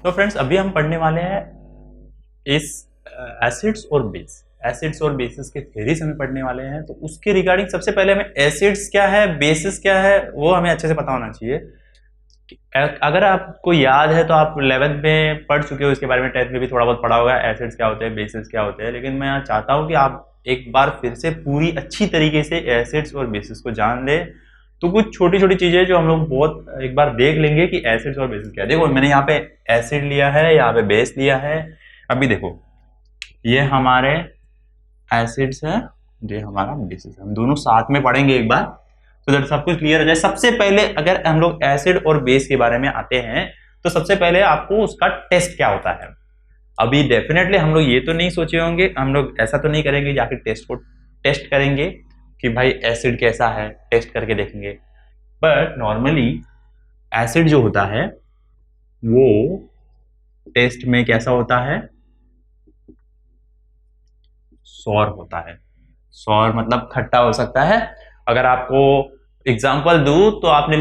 तो फ्रेंड्स अभी हम पढ़ने वाले हैं इस एसिड्स और बेसिस के थ्योरीज हमें पढ़ने वाले हैं। तो उसके रिगार्डिंग सबसे पहले हमें एसिड्स क्या है, बेसिस क्या है, वो हमें अच्छे से पता होना चाहिए। अगर आपको याद है तो आप 11th में पढ़ चुके हो इसके बारे में, 10th में भी थोड़ा बहुत पढ़ा होगा एसिड्स क्या होते हैं, बेसिस क्या होते हैं। लेकिन मैं चाहता हूँ कि आप एक बार फिर से पूरी अच्छी तरीके से एसिड्स और बेसिस को जान लें। तो कुछ छोटी छोटी चीजें जो हम लोग बहुत एक बार देख लेंगे कि एसिड्स और बेसिस क्या है। देखो मैंने यहाँ पे एसिड लिया है, यहाँ पे बेस लिया है। अभी देखो ये हमारे एसिड्स है, ये हमारा बेसिस है। हम दोनों साथ में पढ़ेंगे एक बार तो दैट सब कुछ क्लियर हो जाए। सबसे पहले अगर हम लोग एसिड और बेस के बारे में आते हैं तो सबसे पहले आपको उसका टेस्ट क्या होता है। अभी डेफिनेटली हम लोग ये तो नहीं सोचे होंगे, हम लोग ऐसा तो नहीं करेंगे जाके टेस्ट को टेस्ट करेंगे कि भाई एसिड कैसा है, टेस्ट करके देखेंगे। बट नॉर्मली एसिड जो होता है वो टेस्ट में कैसा होता है, सौर होता है। सौर मतलब खट्टा हो सकता है। अगर आपको एग्जांपल दूं तो आपने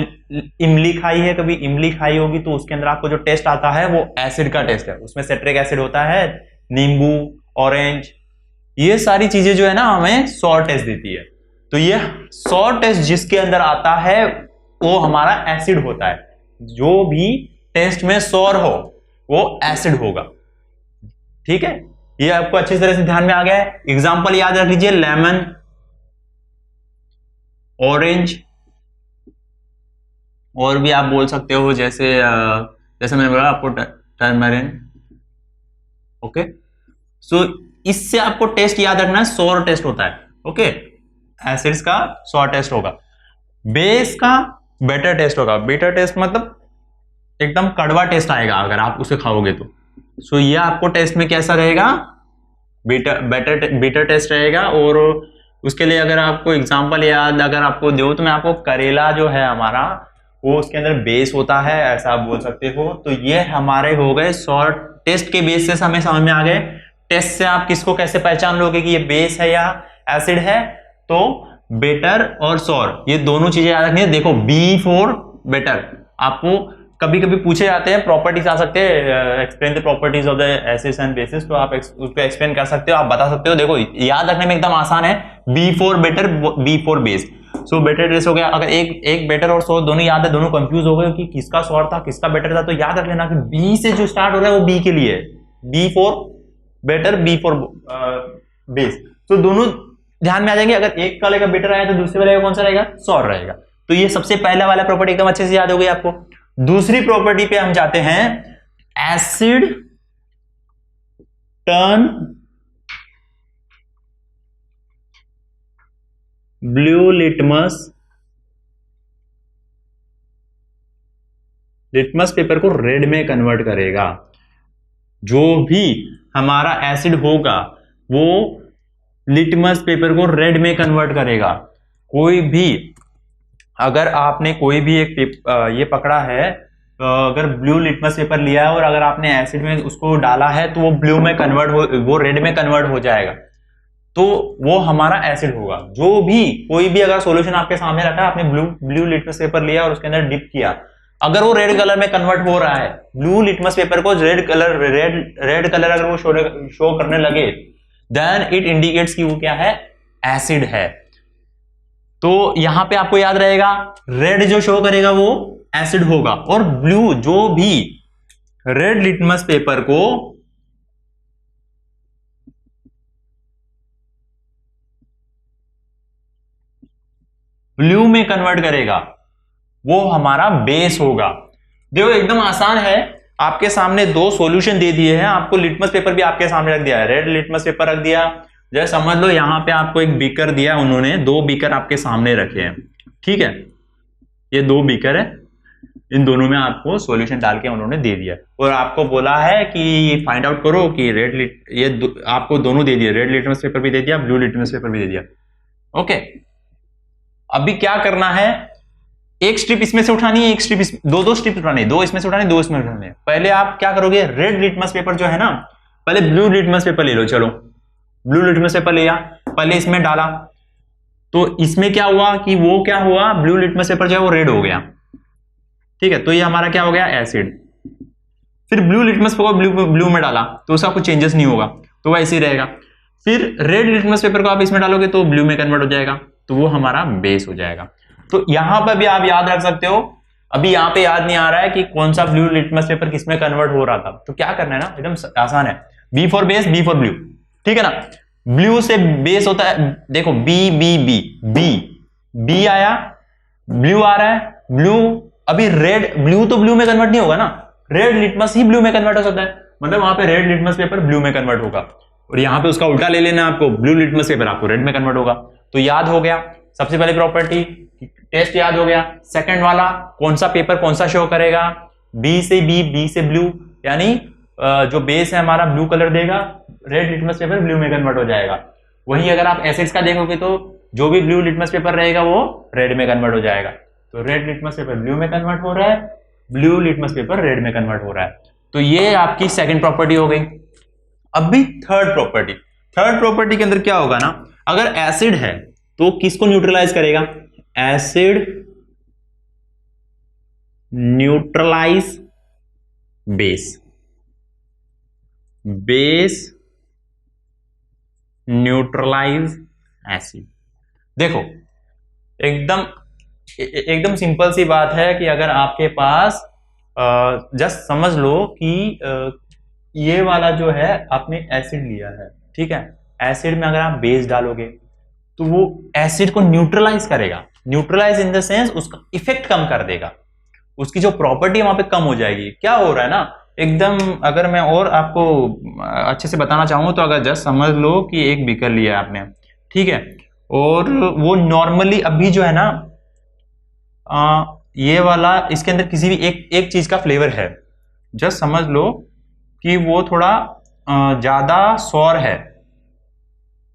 इमली खाई है, कभी इमली खाई होगी तो उसके अंदर आपको जो टेस्ट आता है वो एसिड का टेस्ट है। उसमें सिट्रिक एसिड होता है, नींबू, ऑरेंज, ये सारी चीजें जो है ना हमें सौर टेस्ट देती है। तो ये सौर टेस्ट जिसके अंदर आता है वो हमारा एसिड होता है। जो भी टेस्ट में सौर हो वो एसिड होगा। ठीक है, ये आपको अच्छी तरह से ध्यान में आ गया है। एग्जांपल याद रख लीजिए, लेमन, ऑरेंज, और भी आप बोल सकते हो जैसे मैंने बोला आपको टर्मरिन। ओके, सो इससे आपको टेस्ट याद रखना है, सौर टेस्ट होता है। ओके, एसिड्स का सौर टेस्ट होगा, बेस का बेटर टेस्ट होगा। बेटर टेस्ट मतलब एकदम कड़वा टेस्ट आएगा अगर आप उसे खाओगे तो। सो ये आपको टेस्ट में कैसा रहेगा, बेटर टेस्ट रहेगा। और उसके लिए अगर आपको एग्जांपल याद अगर आपको दो तो मैं आपको करेला जो है हमारा वो उसके अंदर बेस होता है, ऐसा आप बोल सकते हो। तो ये हमारे हो गए सौर टेस्ट के बेस से हमें समझ में आ गए। टेस्ट से आप किसको कैसे पहचान लोगे कि ये बेस है या एसिड है। तो बेटर और सौर ये दोनों चीजें याद रखनी है। देखो बी फॉर बेटर, आपको कभी कभी पूछे जाते हैं, प्रॉपर्टीज आ सकते हैं, explain the properties of the acids and bases, तो आप उसको एक्सप्लेन कर सकते हो, आप बता सकते हो। देखो याद रखने में एकदम आसान है, B for better, B for base. So better test हो गया। अगर एक बेटर और सौर दोनों याद है, दोनों कंफ्यूज हो गए कि किसका सौर था किसका बेटर था, तो याद रख लेना कि बी से जो स्टार्ट हो रहा है वो बी के लिए है, B for better, B for base. तो दोनों ध्यान में आ जाएंगे। अगर एक वाले का बेटर आया तो दूसरे वाले का कौन सा रहेगा, सौर रहेगा। तो ये सबसे पहला वाला प्रॉपर्टी एकदम अच्छे से याद हो गई आपको। दूसरी प्रॉपर्टी पे हम जाते हैं, asset turn blue litmus paper को रेड में कन्वर्ट करेगा। जो भी हमारा एसिड होगा वो लिटमस पेपर को रेड में कन्वर्ट करेगा। कोई भी अगर आपने कोई भी एक ये पकड़ा है, अगर ब्लू लिटमस पेपर लिया है और अगर आपने एसिड में उसको डाला है तो वो ब्लू में कन्वर्ट हो, वो रेड में कन्वर्ट हो जाएगा, तो वो हमारा एसिड होगा। जो भी कोई भी अगर सॉल्यूशन आपके सामने रखा है, आपने ब्लू लिटमस पेपर लिया और उसके अंदर डिप किया, अगर वो रेड कलर में कन्वर्ट हो रहा है, ब्लू लिटमस पेपर को रेड कलर अगर वो शो करने लगे, देन इट इंडिकेट्स कि वो क्या है, एसिड है। तो यहां पे आपको याद रहेगा रेड जो शो करेगा वो एसिड होगा, और ब्लू जो भी रेड लिटमस पेपर को ब्लू में कन्वर्ट करेगा वो हमारा बेस होगा। देखो एकदम आसान है, आपके सामने दो सॉल्यूशन दे दिए हैं, आपको लिटमस पेपर भी आपके सामने रख दिया है, रेड लिटमस पेपर रख दिया। जैसे समझ लो यहां पे आपको एक बीकर दिया, उन्होंने दो बीकर आपके सामने रखे हैं। ठीक है, ये दो बीकर है, इन दोनों में आपको सॉल्यूशन डाल के उन्होंने दे दिया और आपको बोला है कि फाइंड आउट करो कि आपको दोनों दे दिया, रेड लिटमस पेपर भी दे दिया, ब्लू लिटमस पेपर भी दे दिया। ओके, अभी क्या करना है, एक स्ट्रिप इसमें से उठानी है, एक स्ट्रिप दो स्ट्रिप उठानी है, दो इसमें से उठानी, दो इसमें उठानी है। पहले आप क्या करोगे, रेड लिटमस पेपर जो है ना, पहले ब्लू लिटमस पेपर ले लो। चलो ब्लू लिटमस पेपर लिया, पहले इसमें डाला, तो इसमें क्या हुआ कि वो क्या हुआ, ब्लू लिटमस पेपर जो है वो रेड हो गया। ठीक है, तो ये हमारा क्या हो गया, एसिड। फिर ब्लू लिटमस पेपर को ब्लू में डाला तो उसका कुछ चेंजेस नहीं होगा, तो वो ऐसे ही रहेगा। फिर रेड लिटमस पेपर को आप इसमें डालोगे तो ब्लू में कन्वर्ट हो जाएगा, तो वो हमारा बेस हो जाएगा। तो यहां पर भी आप याद रख सकते हो। अभी यहाँ पे याद नहीं आ रहा है कि कौन सा ब्लू लिटमस पेपर किसमें कन्वर्ट हो रहा था, तो क्या करना है ना, एकदम आसान है, B for base, B for blue, ठीक है ना। ब्लू से बेस होता है, देखो B B B B, B आया, ब्लू आ रहा है, ब्लू, अभी रेड, ब्लू तो ब्लू में कन्वर्ट नहीं होगा ना, रेड लिटमस ही ब्लू में कन्वर्ट हो सकता है, मतलब वहां पे रेड लिटमस पेपर ब्लू में कन्वर्ट होगा, और यहां पे उसका उल्टा ले लेना आपको, ब्लू लिटमस पेपर आपको रेड में कन्वर्ट होगा। तो याद हो गया सबसे पहले प्रॉपर्टी, टेस्ट याद हो गया। सेकंड वाला कौन सा पेपर कौन सा शो करेगा, बी से बी, बी से ब्लू, यानी जो बेस है हमारा ब्लू कलर देगा, रेड लिटमस पेपर ब्लू में कन्वर्ट हो जाएगा। वही अगर आप एसिड्स का देखोगे तो जो भी ब्लू लिटमस पेपर रहेगा वो रेड में कन्वर्ट हो जाएगा। तो रेड लिटमस पेपर ब्लू में कन्वर्ट हो रहा है, ब्लू लिटमस पेपर रेड में कन्वर्ट हो रहा है। तो ये आपकी सेकंड प्रॉपर्टी हो गई। अब भी थर्ड प्रॉपर्टी, थर्ड प्रॉपर्टी के अंदर क्या होगा ना, अगर एसिड है तो किसको न्यूट्रलाइज करेगा, acid neutralise base, base neutralise acid. देखो एकदम सिंपल सी बात है कि अगर आपके पास जस्ट समझ लो कि ये वाला जो है आपने एसिड लिया है, ठीक है, एसिड में अगर आप बेस डालोगे तो वो एसिड को न्यूट्रलाइज करेगा, न्यूट्रलाइज इन द सेंस उसका इफेक्ट कम कर देगा, उसकी जो प्रॉपर्टी वहां पे कम हो जाएगी। क्या हो रहा है ना, एकदम अगर मैं और आपको अच्छे से बताना चाहूँ तो अगर जस्ट समझ लो कि एक बीकर लिया है आपने, ठीक है, और वो नॉर्मली अभी जो है ना ये वाला इसके अंदर किसी भी एक चीज का फ्लेवर है, जस्ट समझ लो कि वो थोड़ा ज्यादा सौर है,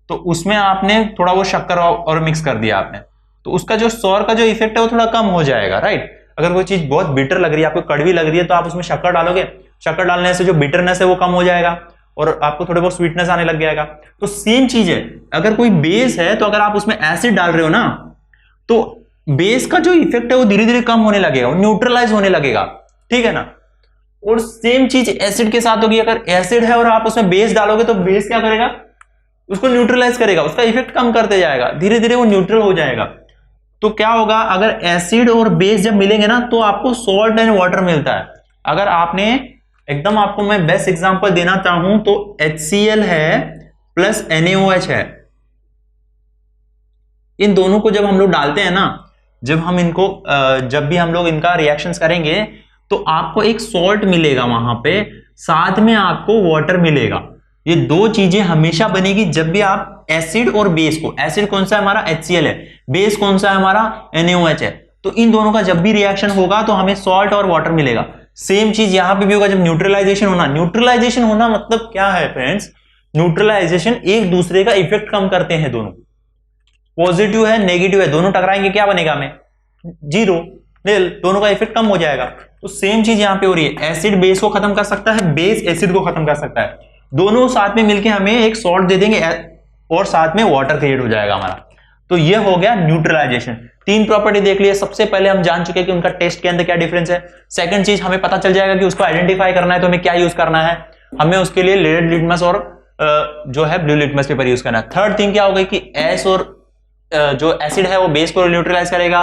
तो उसमें आपने थोड़ा वो शक्कर और मिक्स कर दिया आपने, तो उसका जो सौर का जो इफेक्ट है वो थोड़ा कम हो जाएगा, राइट। अगर कोई चीज बहुत बिटर लग रही है, आपको कड़वी लग रही है, तो आप उसमें शक्कर डालोगे, शक्कर डालने से जो बिटरनेस है वो कम हो जाएगा और आपको थोड़े बहुत स्वीटनेस आने लग जाएगा। तो सेम चीज है, अगर कोई बेस है तो अगर आप उसमें एसिड डाल रहे हो ना, तो बेस का जो इफेक्ट है वो धीरे धीरे कम होने लगेगा, वो न्यूट्रलाइज होने लगेगा, ठीक है ना। और सेम चीज एसिड के साथ होगी, अगर एसिड है और आप उसमें बेस डालोगे तो बेस क्या करेगा, उसको न्यूट्रलाइज करेगा, उसका इफेक्ट कम करते जाएगा, धीरे धीरे वो न्यूट्रल हो जाएगा। तो क्या होगा, अगर एसिड और बेस जब मिलेंगे ना तो आपको सॉल्ट एंड वाटर मिलता है। अगर आपने एकदम, आपको मैं बेस्ट एग्जांपल देना चाहूं तो HCl है प्लस NaOH है, इन दोनों को जब हम लोग डालते हैं ना, जब हम इनको जब भी हम लोग इनका रिएक्शंस करेंगे तो आपको एक सॉल्ट मिलेगा वहां पे, साथ में आपको वाटर मिलेगा। ये दो चीजें हमेशा बनेगी जब भी आप एसिड और बेस को, एसिड कौन सा है हमारा HCl है, बेस कौन सा है हमारा NaOH है, तो इन दोनों का जब भी रिएक्शन होगा तो हमें सॉल्ट और वाटर मिलेगा। सेम चीज यहां पे भी होगा जब न्यूट्रलाइजेशन होना। न्यूट्रलाइजेशन होना मतलब क्या है फ्रेंड्स, न्यूट्रलाइजेशन एक दूसरे का इफेक्ट कम करते हैं, दोनों पॉजिटिव है नेगेटिव है, दोनों टकराएंगे, क्या बनेगा हमें, जीरो, नील, दोनों का इफेक्ट कम हो जाएगा। तो सेम चीज यहां पे हो रही है, एसिड बेस को खत्म कर सकता है, बेस एसिड को खत्म कर सकता है, दोनों साथ में मिलकर हमें एक सॉल्ट दे देंगे और साथ में वाटर क्रिएट हो जाएगा हमारा। तो ये हो गया न्यूट्रलाइजेशन। तीन प्रॉपर्टी देख लिए, सबसे पहले हम जान चुके कि उनका टेस्ट के अंदर क्या डिफरेंस है। सेकंड चीज हमें पता चल जाएगा कि उसको आइडेंटिफाई करना है तो हमें क्या यूज करना है, हमें उसके लिए रेड लिटमस और जो है ब्लू लिटमस पेपर यूज करना है। थर्ड थिंग क्या हो गई कि एस और जो एसिड है वो बेस को न्यूट्रलाइज करेगा,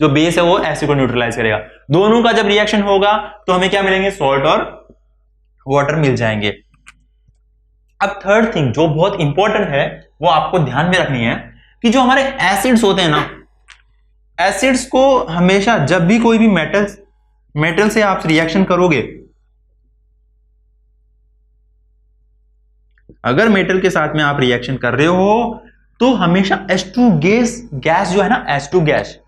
जो बेस है वो एसिड को न्यूट्रलाइज करेगा। दोनों का जब रिएक्शन होगा तो हमें क्या मिलेंगे, सॉल्ट और वाटर मिल जाएंगे। अब थर्ड थिंग जो बहुत इंपॉर्टेंट है वो आपको ध्यान में रखनी है कि जो हमारे एसिड्स होते हैं ना, एसिड्स को हमेशा जब भी कोई भी मेटल से आप रिएक्शन करोगे, अगर मेटल के साथ में आप रिएक्शन कर रहे हो तो हमेशा H2 गैस जो है ना, H2 गैस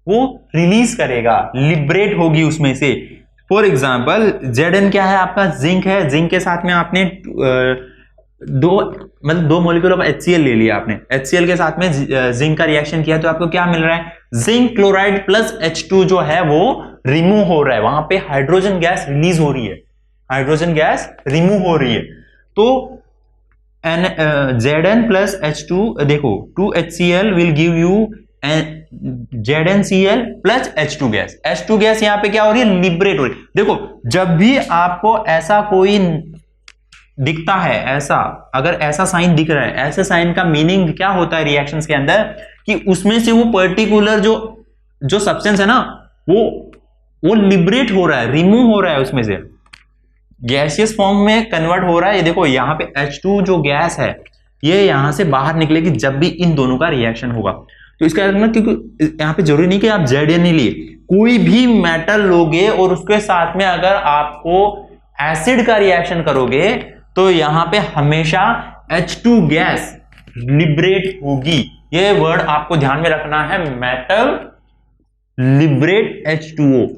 वो रिलीज करेगा, लिबरेट होगी उसमें से। फॉर एग्जाम्पल Zn क्या है आपका, जिंक है, जिंक के साथ में आपने दो मॉलिक्यूल ऑफ HCl ले लिया आपने, HCl के साथ में जिंक का रिएक्शन किया तो आपको क्या मिल रहा है, जिंक क्लोराइड प्लस H2 जो है वो रिमूव हो रहा है, वहां पे हाइड्रोजन गैस रिलीज हो रही है, हाइड्रोजन गैस रिमूव हो रही है। तो Zn प्लस H2 देखो 2HCl will give you ZnCl plus H2 gas. H2 gas यहाँ पे क्या हो रही है, लिबरेट हो रही है। देखो जब भी आपको ऐसा कोई दिखता है, ऐसा अगर ऐसा साइन दिख रहा है, ऐसे साइन का मीनिंग क्या होता है रिएक्शंस के अंदर, कि उसमें से वो पर्टिकुलर जो सब्सटेंस है ना, वो लिबरेट हो रहा है, रिमूव हो रहा है, उसमें से गैसियस फॉर्म में कन्वर्ट हो रहा है। ये देखो यहाँ पे H2 जो गैस है ये यहां से बाहर निकलेगी जब भी इन दोनों का रिएक्शन होगा। तो इसका मतलब, क्योंकि यहाँ पे जरूरी नहीं कि आप Zn ही लिए, कोई भी मेटल लोगे और उसके साथ में अगर आपको एसिड का रिएक्शन करोगे तो यहाँ पे हमेशा H2 गैस लिबरेट होगी। ये वर्ड आपको ध्यान में रखना है, मेटल लिबरेट H2O।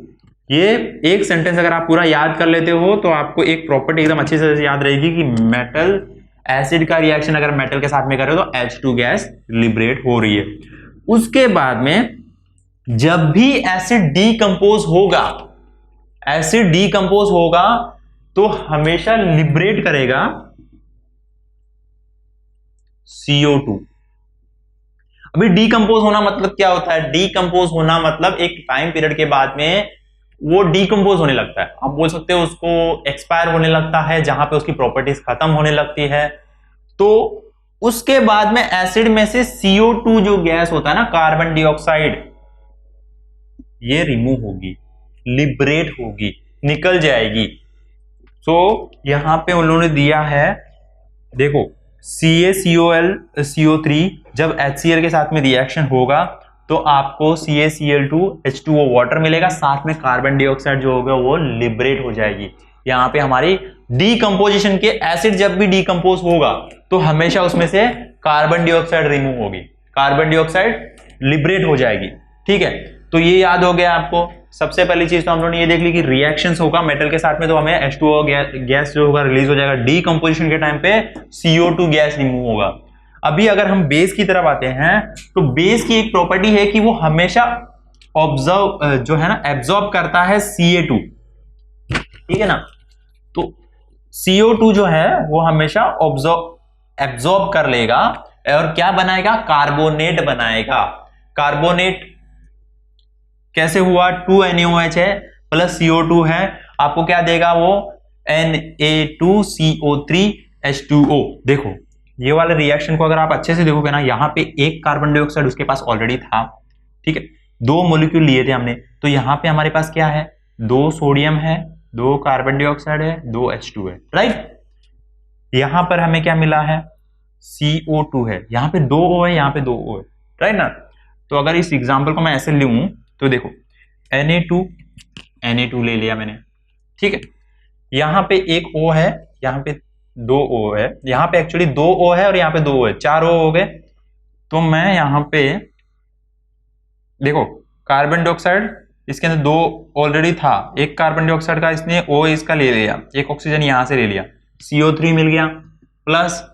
ये एक सेंटेंस अगर आप पूरा याद कर लेते हो तो आपको एक प्रॉपर्टी एकदम अच्छी से याद रहेगी कि मेटल एसिड का रिएक्शन अगर मेटल के साथ में करो तो H2 गैस लिबरेट हो रही है। उसके बाद में जब भी एसिड डीकंपोज होगा, एसिड डीकंपोज होगा तो हमेशा लिबरेट करेगा CO2। अभी डीकंपोज होना मतलब क्या होता है, डीकंपोज होना मतलब एक टाइम पीरियड के बाद में वो डीकंपोज होने लगता है। आप बोल सकते हो उसको एक्सपायर होने लगता है, जहां पे उसकी प्रॉपर्टीज खत्म होने लगती है। तो उसके बाद में एसिड में से CO2 जो गैस होता है ना, कार्बन डाइऑक्साइड, ये रिमूव होगी, लिबरेट होगी, निकल जाएगी। तो यहां पे उन्होंने दिया है, देखो CaCOl CO3 जब HCl के साथ में रिएक्शन होगा तो आपको CaCl2 H2O वाटर मिलेगा, साथ में कार्बन डाइऑक्साइड जो होगा वो लिबरेट हो जाएगी। यहाँ पे हमारी डीकंपोजिशन के एसिड जब भी डीकंपोज होगा तो हमेशा उसमें से कार्बन डाइऑक्साइड रिमूव होगी, कार्बन डाइऑक्साइड लिबरेट हो जाएगी। ठीक है, तो ये याद हो गया आपको। सबसे पहली चीज तो हम लोगों ने ये देख ली कि रिएक्शंस होगा मेटल के साथ में तो हमें H2O गैस जो होगा रिलीज हो जाएगा, डीकंपोजिशन के टाइम पे CO2 गैस रिमूव होगा। अभी अगर हम बेस की तरफ आते हैं तो बेस की एक प्रॉपर्टी है कि वो हमेशा ऑब्जर्व जो है ना एब्जॉर्ब करता है Ca2। ठीक है ना, तो CO2 जो है वो हमेशा एब्जॉर्ब कर लेगा और क्या बनाएगा, कार्बोनेट बनाएगा। कार्बोनेट कैसे हुआ, 2NaOH है प्लस CO2 है, आपको क्या देगा वो Na2CO3H2O। देखो ये वाले रिएक्शन को अगर आप अच्छे से देखोगे ना, यहाँ पे एक कार्बन डाइऑक्साइड उसके पास ऑलरेडी था। ठीक है, 2 मॉलिक्यूल लिए थे हमने, तो यहाँ पे हमारे पास क्या है, 2 सोडियम है, 2 कार्बन डाइऑक्साइड है, 2 H2 है, राइट। यहाँ पर हमें क्या मिला है, CO2 है, यहाँ पे 2 O है, यहाँ पे 2 O है, राइट ना। तो अगर इस एग्जाम्पल को मैं ऐसे लूं तो देखो Na2 ले लिया मैंने। ठीक है, यहाँ पे एक O है, यहाँ पे 2 O है, यहाँ पे एक्चुअली 2 O है और यहाँ पे 2 O है, 4 O हो गए। तो मैं यहाँ पे देखो कार्बन डाइऑक्साइड इसके अंदर 2 ऑलरेडी था, एक कार्बन डाइऑक्साइड का इसने O इसका ले लिया, एक ऑक्सीजन यहाँ से ले लिया, CO3 मिल गया, प्लस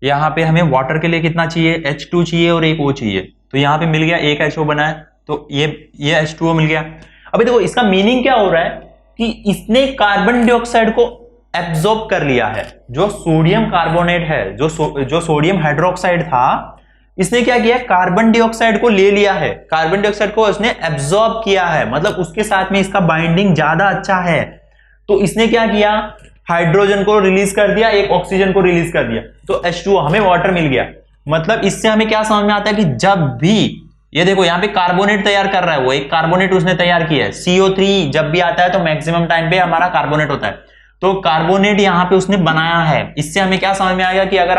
यहाँ पे हमें वाटर के लिए कितना चाहिए, H2 चाहिए और एक O चाहिए, तो यहाँ पे मिल गया, एक HO बना है, तो ये H2O मिल गया। अभी देखो इसका मीनिंग क्या हो रहा है कि इसने कार्बन डाइऑक्साइड को एब्जॉर्ब कर लिया है। जो सोडियम कार्बोनेट है, जो सोडियम हाइड्रोक्साइड था, इसने क्या किया, कार्बन डाइऑक्साइड को ले लिया है, कार्बन डाइऑक्साइड को इसने एब्जॉर्ब किया है, मतलब उसके साथ में इसका बाइंडिंग ज्यादा अच्छा है। तो इसने क्या किया, हाइड्रोजन को रिलीज कर दिया, एक ऑक्सीजन को रिलीज कर दिया, तो H2O हमें वाटर मिल गया। मतलब इससे हमें क्या समझ में आता है कि जब भी ये देखो यहाँ पे कार्बोनेट तैयार कर रहा है, वो एक कार्बोनेट उसने तैयार किया है, CO3 जब भी आता है तो मैक्सिमम टाइम पे हमारा कार्बोनेट होता है, तो कार्बोनेट यहाँ पे उसने बनाया है। इससे हमें क्या समझ में आएगा कि अगर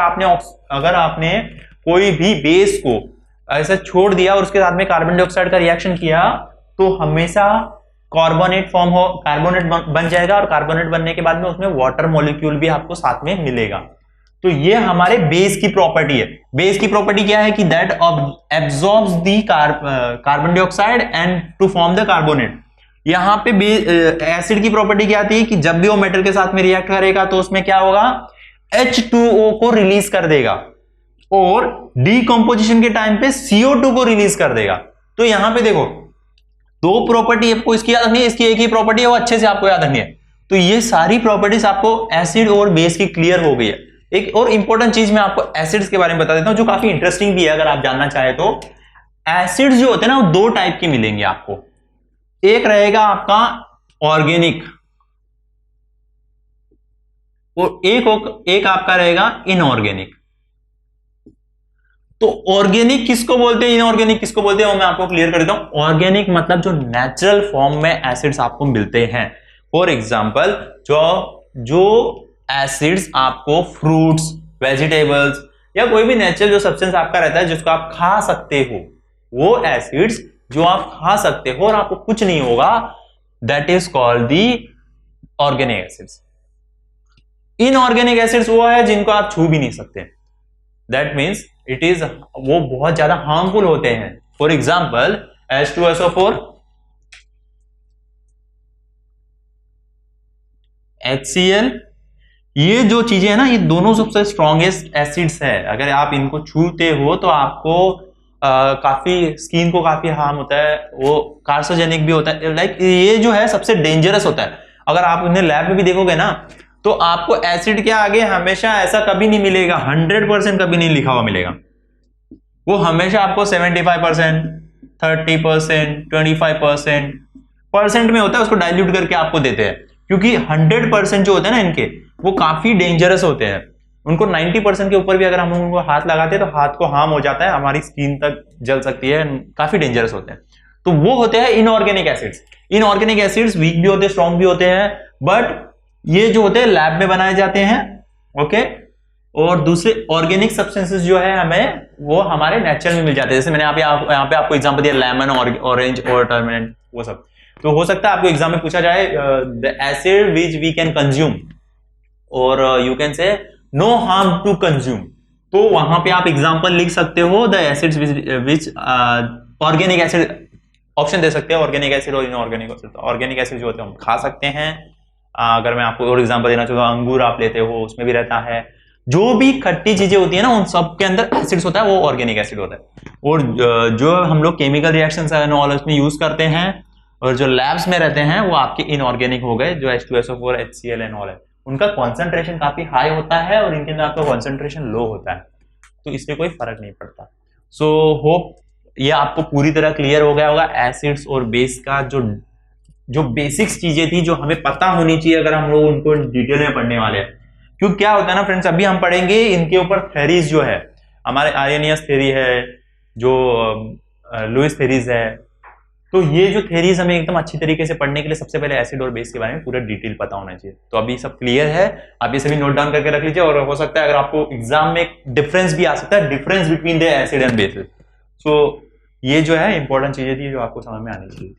आपने कोई भी बेस को ऐसा छोड़ दिया और उसके साथ में कार्बन डाइऑक्साइड का रिएक्शन किया तो हमेशा कार्बोनेट फॉर्म हो, कार्बोनेट बन जाएगा, और कार्बोनेट बनने के बाद में उसमें वाटर मॉलिक्यूल भी आपको साथ में मिलेगा। तो ये हमारे बेस की प्रॉपर्टी है। बेस की प्रॉपर्टी क्या है कि that absorbs the carbon dioxide and to form the carbonate. यहाँ पे एसिड की प्रॉपर्टी क्या आती है कि जब भी वो मेटल के साथ में रिएक्ट करेगा तो उसमें क्या होगा, H2O को रिलीज कर देगा और डीकंपोजिशन के टाइम पे CO2 को रिलीज कर देगा। तो यहां पे देखो 2 प्रॉपर्टी आपको इसकी याद रखनी है, इसकी एक ही प्रॉपर्टी है, वो अच्छे से आपको याद रखनी है। तो ये सारी प्रॉपर्टीज आपको एसिड और बेस की क्लियर हो गई है। एक और इंपॉर्टेंट चीज मैं आपको एसिड्स के बारे में बता देता हूं जो काफी इंटरेस्टिंग भी है अगर आप जानना चाहे तो। एसिड्स जो होते हैं ना वो दो टाइप के मिलेंगे आपको। एक रहेगा आपका ऑर्गेनिक और एक आपका रहेगा इनऑर्गेनिक। तो ऑर्गेनिक किसको बोलते हैं, इनऑर्गेनिक किसको बोलते हैं, वो मैं आपको क्लियर कर देता हूं। ऑर्गेनिक मतलब जो नेचुरल फॉर्म में एसिड्स आपको मिलते हैं। फॉर एग्जांपल जो एसिड्स आपको फ्रूट्स, वेजिटेबल्स या कोई भी नेचुरल जो सब्सटेंस आपका रहता है जिसको आप खा सकते हो, वो एसिड्स जो आप खा सकते हो और आपको कुछ नहीं होगा, that is called the organic acids. Inorganic acids वो है जिनको आप छू भी नहीं सकते, दैट मीन्स इट इज वो बहुत ज्यादा हार्मफुल होते हैं। फॉर एग्जाम्पल H2SO4, HCl, ये जो चीजें है ना ये दोनों सबसे स्ट्रॉन्गेस्ट एसिड्स है। अगर आप इनको छूते हो तो आपको काफी स्किन को काफी हार्म होता है, वो कार्सोजेनिक भी होता है। लाइक ये जो है सबसे डेंजरस होता है। अगर आप उन्हें लैब में भी देखोगे ना तो आपको एसिड के आगे हमेशा ऐसा कभी नहीं मिलेगा 100% कभी नहीं लिखा हुआ मिलेगा। वो हमेशा आपको 75%, 30%, 25% में होता है, उसको डाइल्यूट करके आपको देते हैं। क्योंकि 100% जो होते हैं ना इनके वो काफी डेंजरस होते हैं। उनको 90% के ऊपर भी अगर हम उनको हाथ लगाते हैं तो हाथ को हार्म हो जाता है, हमारी स्किन तक जल सकती है, काफी डेंजरस होते हैं। तो वो होते हैं inorganic acids. Inorganic acids weak भी होते हैं, स्ट्रॉन्ग भी होते हैं, बट ये जो होते हैं लैब में बनाए जाते हैं, ओके। और दूसरे ऑर्गेनिक सब्सटेंसेस जो है हमें वो हमारे नेचर में मिल जाते हैं। जैसे मैंने यहाँ पे आपको एग्जांपल दिया लेमन, ऑरेंज और टर्मरिक, वो सब। तो हो सकता है आपको एग्जाम में पूछा जाए the acid which we can consume और you can say no harm to consume. तो वहां पे आप एग्जांपल लिख सकते हो the acids which organic acid, option दे सकते हैं ऑर्गेनिक एसिड और इनऑर्गेनिक एसिड। ऑर्गेनिक एसिड जो होते हैं हम खा सकते हैं। अगर मैं आपको और एग्जांपल देना चाहूँ तो अंगूर आप लेते हो उसमें भी रहता है। जो भी खट्टी चीजें होती है ना उन सब के अंदर एसिड्स होता है, वो ऑर्गेनिक एसिड होता है। और जो हम लोग केमिकल रिएक्शंस में यूज करते हैं और जो लैब्स में रहते हैं वो आपके इनऑर्गेनिक हो गए, जो H2SO4, HCl एंड ऑल है। उनका कॉन्सेंट्रेशन काफी हाई होता है और इनके अंदर आपका कॉन्सेंट्रेशन लो होता है, तो इससे कोई फर्क नहीं पड़ता। सो होप ये आपको पूरी तरह क्लियर हो गया होगा एसिड्स और बेस का जो बेसिक्स चीजें थी जो हमें पता होनी चाहिए अगर हम लोग उनको डिटेल में पढ़ने वाले हैं। क्योंकि क्या होता है ना फ्रेंड्स, अभी हम पढ़ेंगे इनके ऊपर थ्योरीज जो है, हमारे आर्यनियस थ्योरी है, जो लुईस थ्योरीज है। तो ये जो थ्योरीज हमें एकदम अच्छी तरीके से पढ़ने के लिए सबसे पहले एसिड और बेस के बारे में पूरा डिटेल पता होना चाहिए। तो अभी सब क्लियर है, आप ये सभी नोट डाउन करके रख लीजिए। और हो सकता है अगर आपको एग्जाम में एक डिफरेंस भी आ सकता है, difference between the acid and basis. So ये जो है इंपॉर्टेंट चीजें थी जो आपको समझ में आनी चाहिए।